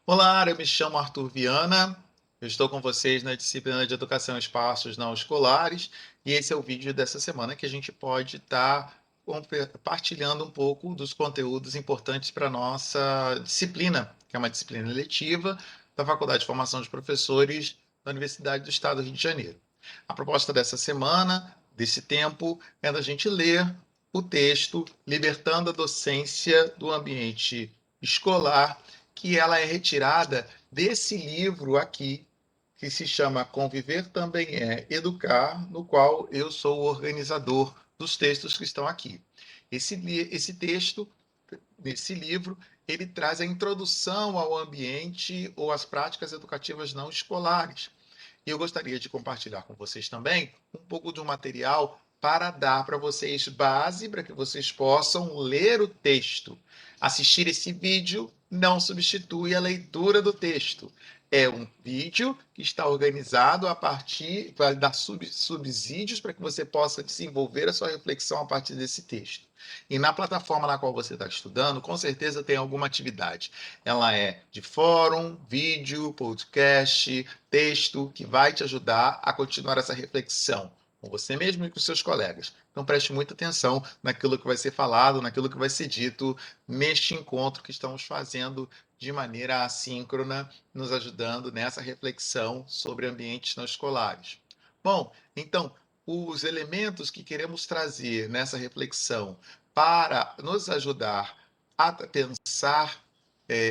Olá, eu me chamo Arthur Viana, eu estou com vocês na disciplina de Educação em Espaços Não Escolares e esse é o vídeo dessa semana que a gente pode estar compartilhando um pouco dos conteúdos importantes para a nossa disciplina, que é uma disciplina eletiva da Faculdade de Formação de Professores da Universidade do Estado do Rio de Janeiro. A proposta dessa semana, desse tempo, é da gente ler o texto Libertando a Docência do Ambiente Escolar, que ela é retirada desse livro aqui, que se chama Conviver Também é Educar, no qual eu sou o organizador dos textos que estão aqui. Esse texto, desse livro, ele traz a introdução ao ambiente ou às práticas educativas não escolares. E eu gostaria de compartilhar com vocês também um pouco de um material para dar para vocês base para que vocês possam ler o texto. Assistir esse vídeo não substitui a leitura do texto. É um vídeo que está organizado a partir, vai dar subsídios para que você possa desenvolver a sua reflexão a partir desse texto. E na plataforma na qual você está estudando, com certeza tem alguma atividade. Ela é de fórum, vídeo, podcast, texto, que vai te ajudar a continuar essa reflexão com você mesmo e com seus colegas. Então preste muita atenção naquilo que vai ser falado, naquilo que vai ser dito neste encontro que estamos fazendo de maneira assíncrona, nos ajudando nessa reflexão sobre ambientes não escolares. Bom, então, os elementos que queremos trazer nessa reflexão para nos ajudar a pensar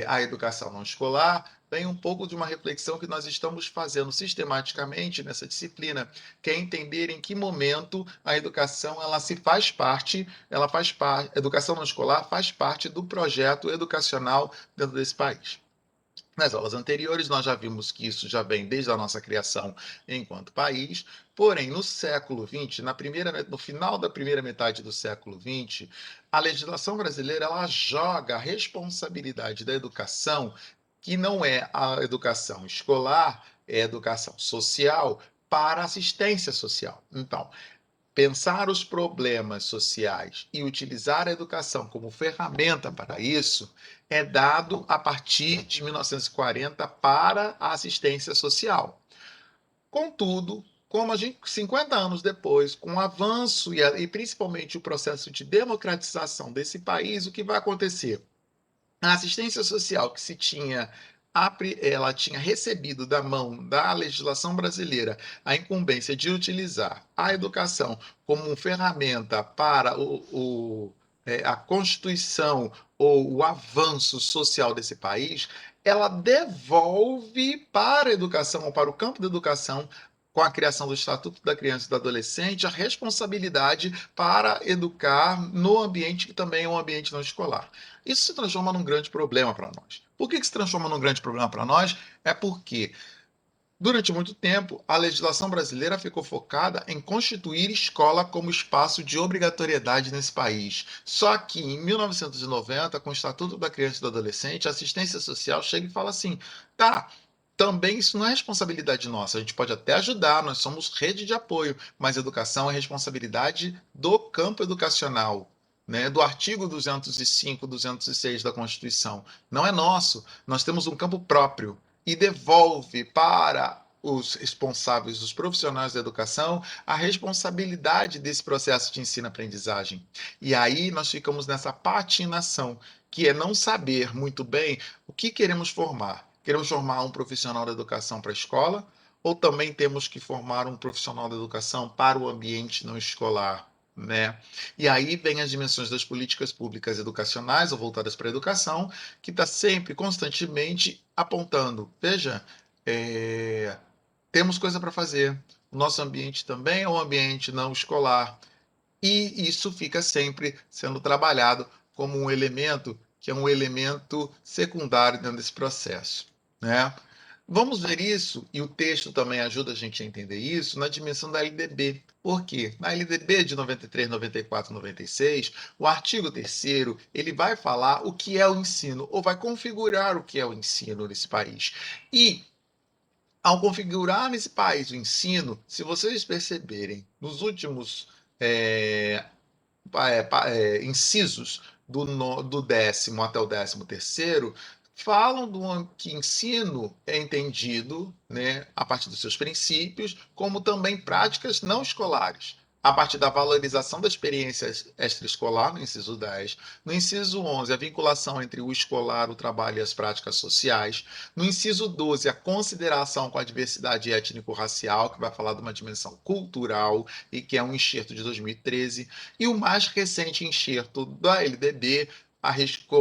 a educação não escolar vem um pouco de uma reflexão que nós estamos fazendo sistematicamente nessa disciplina, que é entender em que momento a educação ela se faz parte, a educação não escolar faz parte do projeto educacional dentro desse país. Nas aulas anteriores, nós já vimos que isso já vem desde a nossa criação enquanto país, porém, no século XX, no final da primeira metade do século XX, a legislação brasileira ela joga a responsabilidade da educação, que não é a educação escolar, é a educação social, para a assistência social. Então, pensar os problemas sociais e utilizar a educação como ferramenta para isso é dado a partir de 1940 para a assistência social. Contudo, como a gente, 50 anos depois, com o avanço e principalmente o processo de democratização desse país, o que vai acontecer? A assistência social que se tinha ela tinha recebido da mão da legislação brasileira a incumbência de utilizar a educação como uma ferramenta para a constituição ou o avanço social desse país, ela devolve para a educação ou para o campo da educação com a criação do Estatuto da Criança e do Adolescente, a responsabilidade para educar no ambiente que também é um ambiente não escolar. Isso se transforma num grande problema para nós. Por que se transforma num grande problema para nós? É porque, durante muito tempo, a legislação brasileira ficou focada em constituir escola como espaço de obrigatoriedade nesse país. Só que, em 1990, com o Estatuto da Criança e do Adolescente, a assistência social chega e fala assim: tá, também isso não é responsabilidade nossa. A gente pode até ajudar, nós somos rede de apoio, mas educação é responsabilidade do campo educacional, né, do artigo 205, 206 da Constituição. Não é nosso. Nós temos um campo próprio e devolve para os responsáveis, os profissionais da educação, a responsabilidade desse processo de ensino-aprendizagem. E aí nós ficamos nessa patinação, que é não saber muito bem o que queremos formar. Queremos formar um profissional da educação para a escola, ou também temos que formar um profissional da educação para o ambiente não escolar, né? E aí vem as dimensões das políticas públicas educacionais ou voltadas para a educação, que está sempre, constantemente apontando, veja, é, temos coisa para fazer. O nosso ambiente também é um ambiente não escolar. E isso fica sempre sendo trabalhado como um elemento que é um elemento secundário dentro desse processo, né? Vamos ver isso, e o texto também ajuda a gente a entender isso, na dimensão da LDB. Por quê? Na LDB de 93, 94, 96, o artigo 3º, ele vai falar o que é o ensino, ou vai configurar o que é o ensino nesse país. E, ao configurar nesse país o ensino, se vocês perceberem, nos últimos é, incisos do 10º até o 13º, falam que ensino é entendido, né, a partir dos seus princípios, como também práticas não escolares, a partir da valorização da experiência extraescolar, no inciso 10. No inciso 11, a vinculação entre o escolar, o trabalho e as práticas sociais. No inciso 12, a consideração com a diversidade étnico-racial, que vai falar de uma dimensão cultural e que é um enxerto de 2013. E o mais recente enxerto da LDB,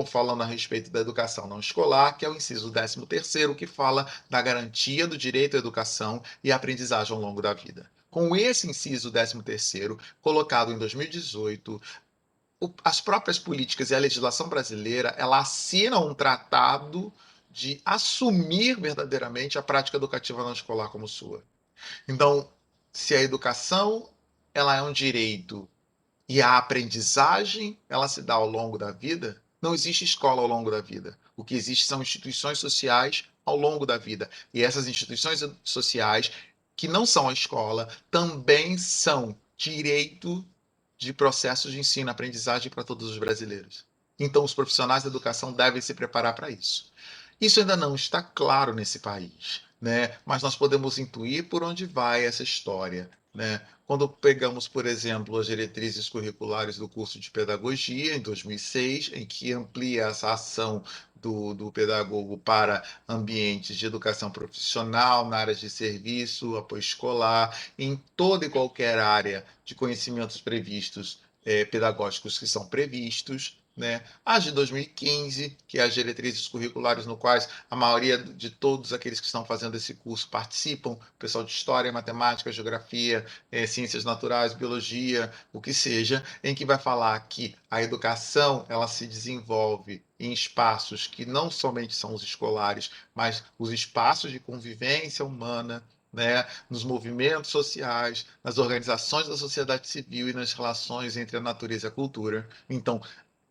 falando a respeito da educação não escolar, que é o inciso 13º, que fala da garantia do direito à educação e aprendizagem ao longo da vida. Com esse inciso 13º, colocado em 2018, as próprias políticas e a legislação brasileira, ela assina um tratado de assumir verdadeiramente a prática educativa não escolar como sua. Então, se a educação ela é um direito e a aprendizagem, ela se dá ao longo da vida. Não existe escola ao longo da vida. O que existe são instituições sociais ao longo da vida. E essas instituições sociais, que não são a escola, também são direito de processos de ensino e aprendizagem para todos os brasileiros. Então, os profissionais da educação devem se preparar para isso. Isso ainda não está claro nesse país, né? Mas nós podemos intuir por onde vai essa história, né? Quando pegamos, por exemplo, as diretrizes curriculares do curso de pedagogia, em 2006, em que amplia essa ação do pedagogo para ambientes de educação profissional, na área de serviço, apoio escolar, em toda e qualquer área de conhecimentos previstos, pedagógicos que são previstos, né? As de 2015, que é as diretrizes curriculares no quais a maioria de todos aqueles que estão fazendo esse curso participam, pessoal de história, matemática, geografia, ciências naturais, biologia, o que seja, em que vai falar que a educação ela se desenvolve em espaços que não somente são os escolares, mas os espaços de convivência humana, né, nos movimentos sociais, nas organizações da sociedade civil e nas relações entre a natureza e a cultura. Então,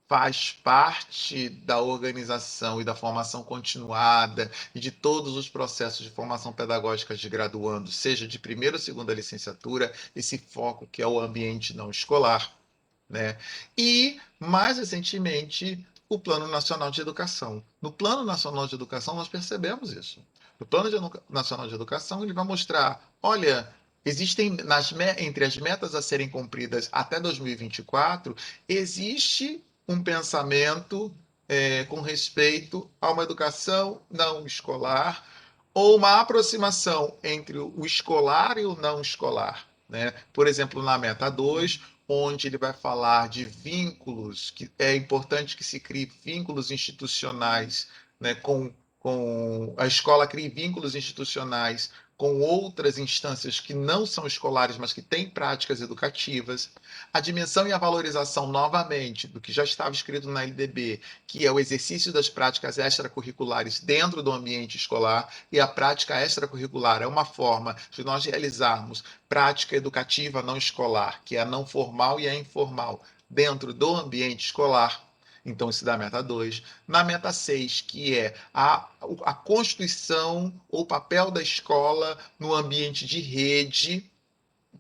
faz parte da organização e da formação continuada e de todos os processos de formação pedagógica de graduando, seja de primeira ou segunda licenciatura, esse foco que é o ambiente não escolar, né? E, mais recentemente, o Plano Nacional de Educação. No Plano Nacional de Educação, nós percebemos isso. O Plano Nacional de Educação ele vai mostrar, olha, existem entre as metas a serem cumpridas até 2024, existe um pensamento com respeito a uma educação não escolar ou uma aproximação entre o escolar e o não escolar, né? Por exemplo, na meta 2, onde ele vai falar de vínculos, que é importante que se crie vínculos institucionais, né, com a escola crie vínculos institucionais com outras instâncias que não são escolares, mas que têm práticas educativas. A dimensão e a valorização, novamente, do que já estava escrito na LDB, que é o exercício das práticas extracurriculares dentro do ambiente escolar, e a prática extracurricular é uma forma de nós realizarmos prática educativa não escolar, que é a não formal e a informal, dentro do ambiente escolar. Então, isso dá a meta 2. Na meta 6, que é a constituição ou papel da escola no ambiente de rede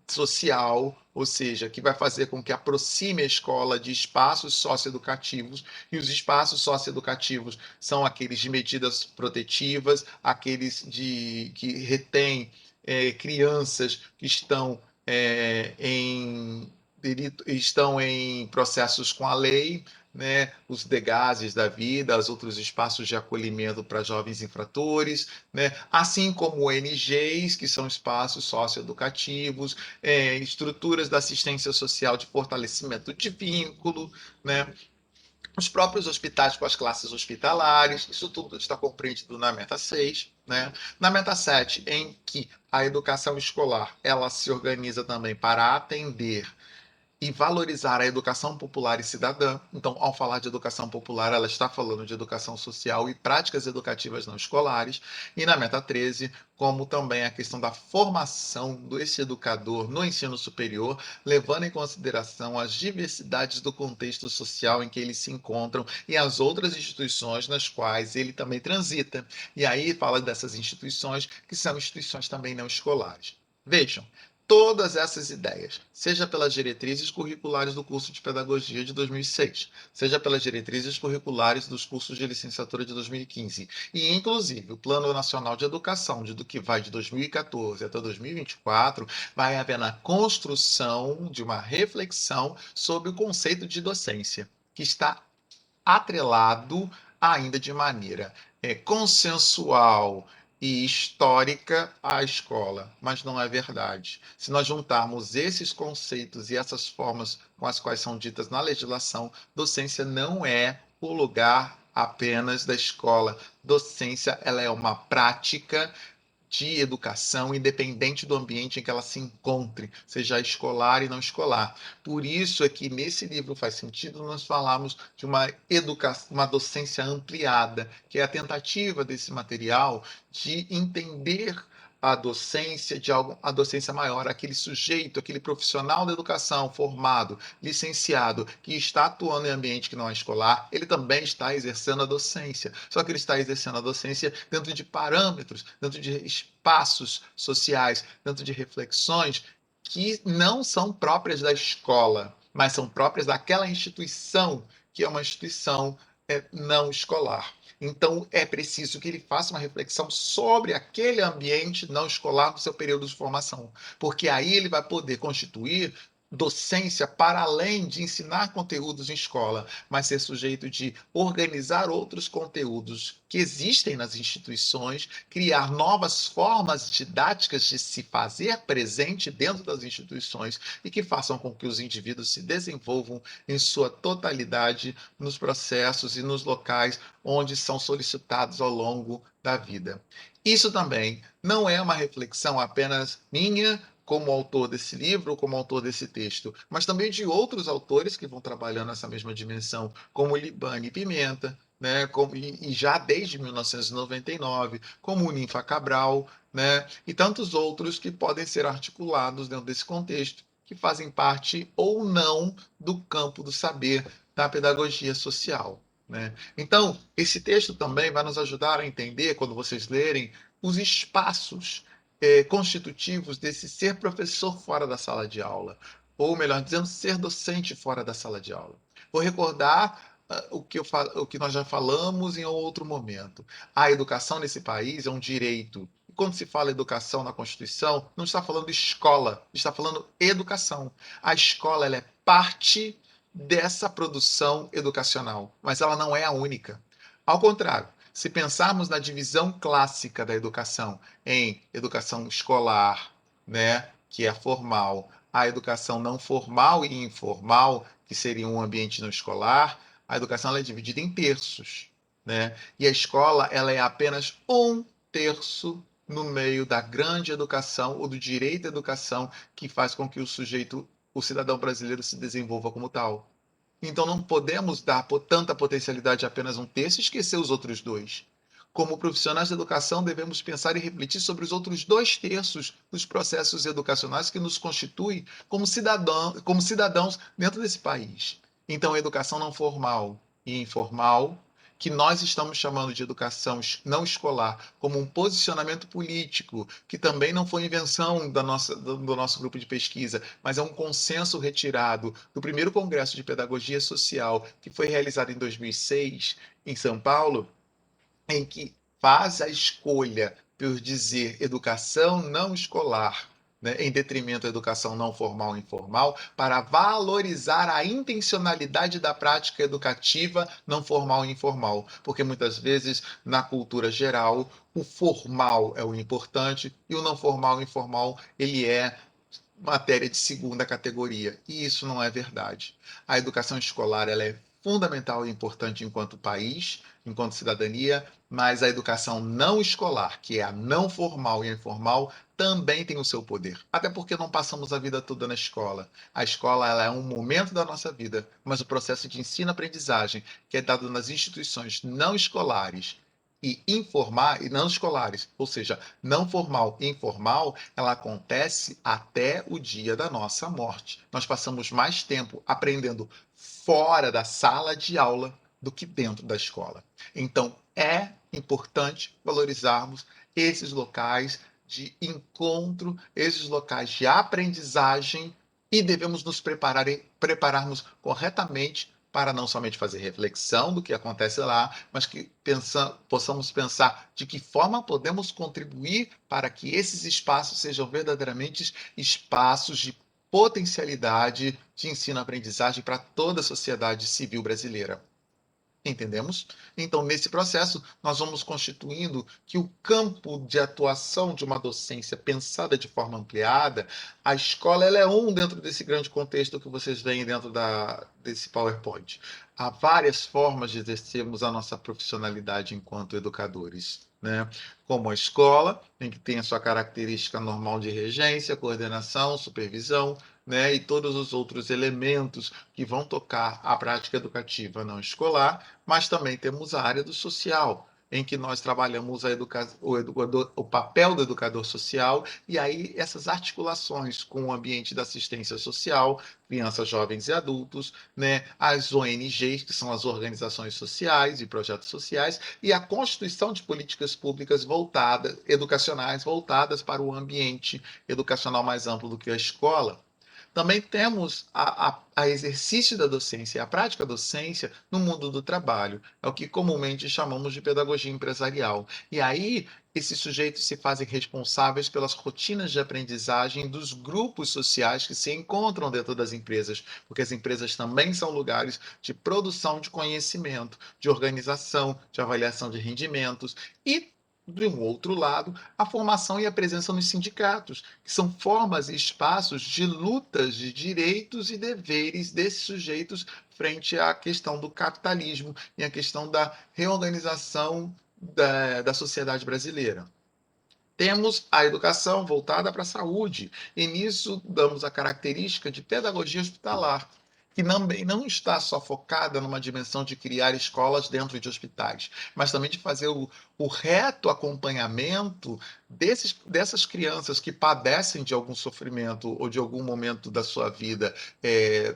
social, ou seja, que vai fazer com que aproxime a escola de espaços socioeducativos, e os espaços socioeducativos são aqueles de medidas protetivas, aqueles que retêm crianças que estão em processos com a lei, né, os degases da vida, os outros espaços de acolhimento para jovens infratores, né, assim como ONGs, que são espaços socioeducativos, estruturas da assistência social de fortalecimento de vínculo, né, os próprios hospitais com as classes hospitalares, isso tudo está compreendido na meta 6, né? Na meta 7, em que a educação escolar ela se organiza também para atender e valorizar a educação popular e cidadã. Então, ao falar de educação popular, ela está falando de educação social e práticas educativas não escolares. E na meta 13, como também a questão da formação desse educador no ensino superior, levando em consideração as diversidades do contexto social em que eles se encontram e as outras instituições nas quais ele também transita. E aí fala dessas instituições que são instituições também não escolares. Vejam, todas essas ideias, seja pelas diretrizes curriculares do curso de Pedagogia de 2006, seja pelas diretrizes curriculares dos cursos de licenciatura de 2015, e inclusive o Plano Nacional de Educação, do que vai de 2014 até 2024, vai haver na construção de uma reflexão sobre o conceito de docência, que está atrelado ainda de maneira consensual e histórica à escola, mas não é verdade. Se nós juntarmos esses conceitos e essas formas com as quais são ditas na legislação, docência não é o lugar apenas da escola. Docência, ela é uma prática de educação, independente do ambiente em que ela se encontre, seja escolar e não escolar. Por isso é que nesse livro faz sentido nós falarmos de uma educação, uma docência ampliada, que é a tentativa desse material de entender a docência de algo, a docência maior, aquele sujeito, aquele profissional da educação formado, licenciado, que está atuando em ambiente que não é escolar, ele também está exercendo a docência. Só que ele está exercendo a docência dentro de parâmetros, dentro de espaços sociais, dentro de reflexões que não são próprias da escola, mas são próprias daquela instituição, que é uma instituição não escolar. Então, é preciso que ele faça uma reflexão sobre aquele ambiente não escolar no seu período de formação, porque aí ele vai poder constituir docência para além de ensinar conteúdos em escola, mas ser sujeito de organizar outros conteúdos que existem nas instituições, criar novas formas didáticas de se fazer presente dentro das instituições e que façam com que os indivíduos se desenvolvam em sua totalidade nos processos e nos locais onde são solicitados ao longo da vida. Isso também não é uma reflexão apenas minha, como autor desse livro, como autor desse texto, mas também de outros autores que vão trabalhando essa mesma dimensão, como Libani Pimenta, né, e já desde 1999, como o Ninfa Cabral, né, e tantos outros que podem ser articulados dentro desse contexto, que fazem parte ou não do campo do saber da pedagogia social. Né? Então, esse texto também vai nos ajudar a entender, quando vocês lerem, os espaços constitutivos desse ser professor fora da sala de aula, ou melhor dizendo, ser docente fora da sala de aula. Vou recordar o que nós já falamos em outro momento. A educação nesse país é um direito. E quando se fala educação na Constituição, não está falando escola, está falando educação. A escola ela é parte dessa produção educacional, mas ela não é a única. Ao contrário, se pensarmos na divisão clássica da educação em educação escolar, né, que é formal, a educação não formal e informal, que seria um ambiente não escolar, a educação ela é dividida em terços, né? E a escola ela é apenas um terço no meio da grande educação ou do direito à educação que faz com que o sujeito, o cidadão brasileiro, se desenvolva como tal. Então não podemos dar tanta potencialidade a apenas um terço e esquecer os outros dois. Como profissionais de educação, devemos pensar e refletir sobre os outros dois terços dos processos educacionais que nos constituem como cidadãos dentro desse país. Então, a educação não formal e informal, que nós estamos chamando de educação não escolar, como um posicionamento político, que também não foi invenção do nosso grupo de pesquisa, mas é um consenso retirado do primeiro Congresso de Pedagogia Social, que foi realizado em 2006, em São Paulo, em que faz a escolha por dizer educação não escolar, né, em detrimento da educação não formal e informal, para valorizar a intencionalidade da prática educativa não formal e informal. Porque muitas vezes, na cultura geral, o formal é o importante e o não formal e informal ele é matéria de segunda categoria. E isso não é verdade. A educação escolar ela é fundamental e importante enquanto país, enquanto cidadania, mas a educação não escolar, que é a não formal e a informal, também tem o seu poder. Até porque não passamos a vida toda na escola. A escola ela é um momento da nossa vida, mas o processo de ensino-aprendizagem, que é dado nas instituições não escolares e informar e não escolares, ou seja, não formal e informal, ela acontece até o dia da nossa morte. Nós passamos mais tempo aprendendo fora da sala de aula do que dentro da escola. Então, é importante valorizarmos esses locais de encontro, esses locais de aprendizagem, e devemos nos prepararmos corretamente para não somente fazer reflexão do que acontece lá, mas que possamos pensar de que forma podemos contribuir para que esses espaços sejam verdadeiramente espaços de potencialidade de ensino-aprendizagem para toda a sociedade civil brasileira. Entendemos? Então, nesse processo, nós vamos constituindo que o campo de atuação de uma docência pensada de forma ampliada, a escola ela é dentro desse grande contexto que vocês veem dentro desse PowerPoint. Há várias formas de exercermos a nossa profissionalidade enquanto educadores. Né? Como a escola, em que tem a sua característica normal de regência, coordenação, supervisão, né? E todos os outros elementos que vão tocar a prática educativa não escolar, mas também temos a área do social, em que nós trabalhamos o papel do educador social, e aí essas articulações com o ambiente da assistência social, crianças, jovens e adultos, né, as ONGs, que são as organizações sociais e projetos sociais, e a constituição de políticas públicas educacionais voltadas para o ambiente educacional mais amplo do que a escola. Também temos a exercício da docência, a prática da docência no mundo do trabalho. É o que comumente chamamos de pedagogia empresarial. E aí, esses sujeitos se fazem responsáveis pelas rotinas de aprendizagem dos grupos sociais que se encontram dentro das empresas, porque as empresas também são lugares de produção de conhecimento, de organização, de avaliação de rendimentos e de um outro lado, a formação e a presença nos sindicatos, que são formas e espaços de lutas de direitos e deveres desses sujeitos frente à questão do capitalismo e à questão da reorganização da sociedade brasileira. Temos a educação voltada para a saúde, e nisso damos a característica de pedagogia hospitalar, que também não está só focada numa dimensão de criar escolas dentro de hospitais, mas também de fazer o reto acompanhamento dessas crianças que padecem de algum sofrimento ou de algum momento da sua vida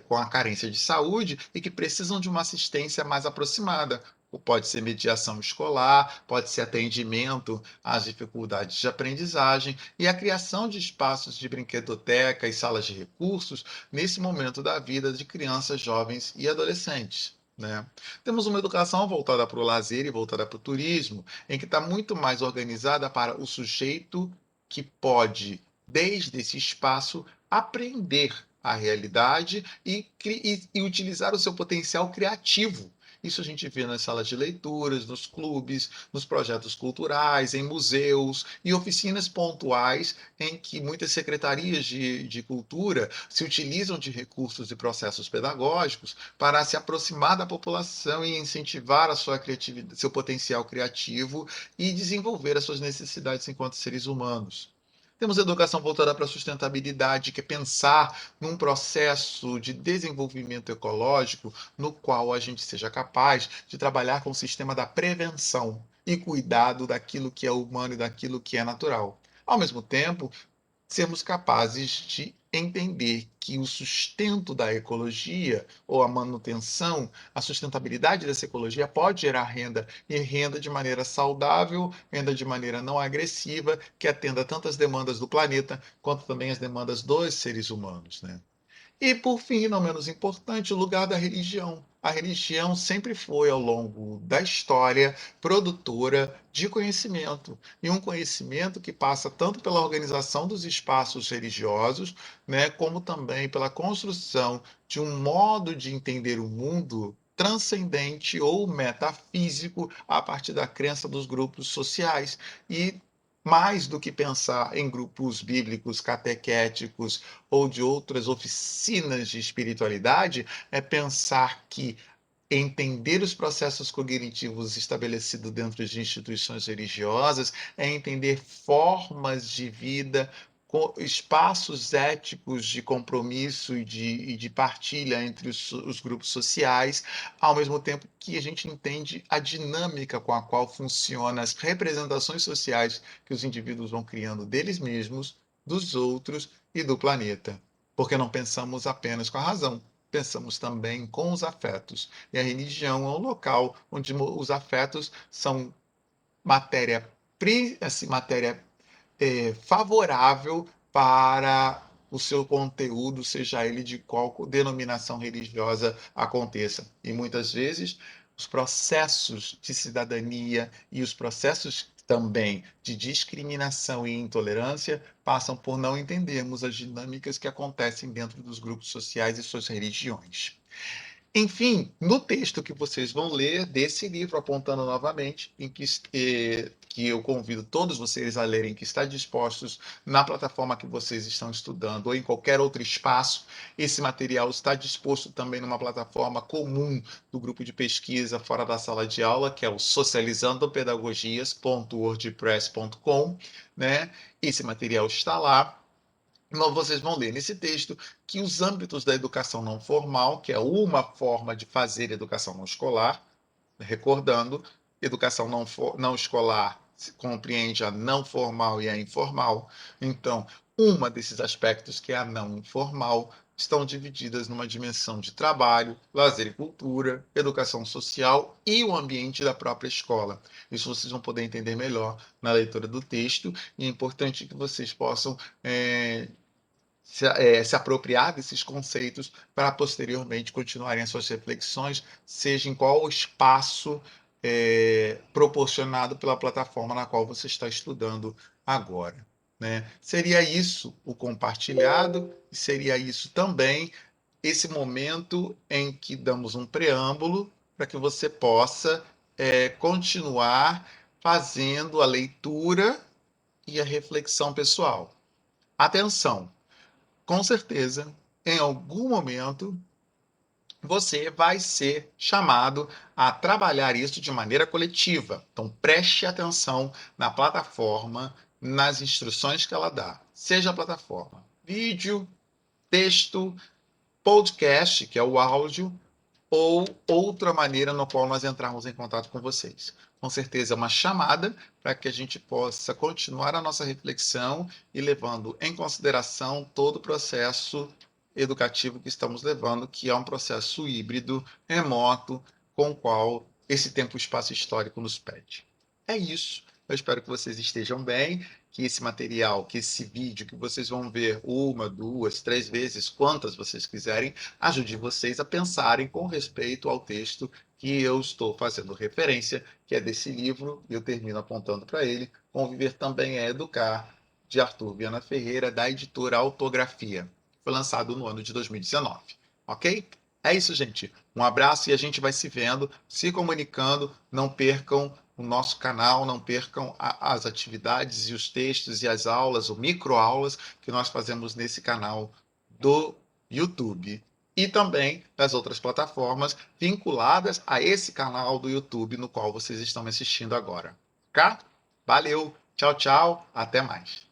com a carência de saúde e que precisam de uma assistência mais aproximada. Pode ser mediação escolar, pode ser atendimento às dificuldades de aprendizagem e a criação de espaços de brinquedoteca e salas de recursos nesse momento da vida de crianças, jovens e adolescentes. Né? Temos uma educação voltada para o lazer e voltada para o turismo, em que está muito mais organizada para o sujeito que pode, desde esse espaço, aprender a realidade e utilizar o seu potencial criativo. Isso a gente vê nas salas de leituras, nos clubes, nos projetos culturais, em museus e oficinas pontuais em que muitas secretarias de cultura se utilizam de recursos e processos pedagógicos para se aproximar da população e incentivar a sua criatividade, seu potencial criativo e desenvolver as suas necessidades enquanto seres humanos. Temos educação voltada para a sustentabilidade, que é pensar num processo de desenvolvimento ecológico no qual a gente seja capaz de trabalhar com o sistema da prevenção e cuidado daquilo que é humano e daquilo que é natural. Ao mesmo tempo, sermos capazes de entender que o sustento da ecologia ou a manutenção, a sustentabilidade dessa ecologia pode gerar renda e renda de maneira saudável, renda de maneira não agressiva, que atenda tanto as demandas do planeta quanto também as demandas dos seres humanos, né? E, por fim, não menos importante, o lugar da religião. A religião sempre foi, ao longo da história, produtora de conhecimento. E um conhecimento que passa tanto pela organização dos espaços religiosos, né, como também pela construção de um modo de entender o mundo transcendente ou metafísico a partir da crença dos grupos sociais. E mais do que pensar em grupos bíblicos catequéticos ou de outras oficinas de espiritualidade, é pensar que entender os processos cognitivos estabelecidos dentro de instituições religiosas é entender formas de vida, espaços éticos de compromisso e de partilha entre os grupos sociais, ao mesmo tempo que a gente entende a dinâmica com a qual funcionam as representações sociais que os indivíduos vão criando deles mesmos, dos outros e do planeta. Porque não pensamos apenas com a razão, pensamos também com os afetos. E a religião é um local onde os afetos são matéria, assim, matéria favorável para o seu conteúdo, seja ele de qual denominação religiosa aconteça. E muitas vezes os processos de cidadania e os processos também de discriminação e intolerância passam por não entendermos as dinâmicas que acontecem dentro dos grupos sociais e suas religiões. Enfim, no texto que vocês vão ler desse livro, apontando novamente, que eu convido todos vocês a lerem, que está dispostos na plataforma que vocês estão estudando ou em qualquer outro espaço. Esse material está disposto também numa plataforma comum do grupo de pesquisa fora da sala de aula, que é o socializandopedagogias.wordpress.com, né? Esse material está lá. Então, vocês vão ler nesse texto que os âmbitos da educação não formal, que é uma forma de fazer educação não escolar, recordando, educação não escolar se compreende a não formal e a informal. Então, uma desses aspectos, que é a não informal, estão divididas numa dimensão de trabalho, lazer e cultura, educação social e o ambiente da própria escola. Isso vocês vão poder entender melhor na leitura do texto, e é importante que vocês possam se apropriar desses conceitos para posteriormente continuarem as suas reflexões, seja em qual espaço proporcionado pela plataforma na qual você está estudando agora. Né? Seria isso o compartilhado, e seria isso também esse momento em que damos um preâmbulo para que você possa continuar fazendo a leitura e a reflexão pessoal. Atenção! Com certeza, em algum momento, você vai ser chamado a trabalhar isso de maneira coletiva. Então, preste atenção na plataforma, nas instruções que ela dá. Seja a plataforma vídeo, texto, podcast, que é o áudio, ou outra maneira no qual nós entrarmos em contato com vocês. Com certeza é uma chamada para que a gente possa continuar a nossa reflexão e levando em consideração todo o processo educativo que estamos levando, que é um processo híbrido, remoto, com o qual esse tempo e espaço histórico nos pede. É isso. Eu espero que vocês estejam bem, que esse material, que esse vídeo que vocês vão ver uma, duas, três vezes, quantas vocês quiserem, ajude vocês a pensarem com respeito ao texto que eu estou fazendo referência, que é desse livro, e eu termino apontando para ele, Conviver Também é Educar, de Arthur Viana Ferreira, da editora Autografia. Foi lançado no ano de 2019, ok? É isso, gente. Um abraço e a gente vai se vendo, se comunicando. Não percam o nosso canal, não percam as atividades e os textos e as aulas, ou microaulas que nós fazemos nesse canal do YouTube e também das outras plataformas vinculadas a esse canal do YouTube no qual vocês estão me assistindo agora. Ok? Valeu, tchau, tchau, até mais.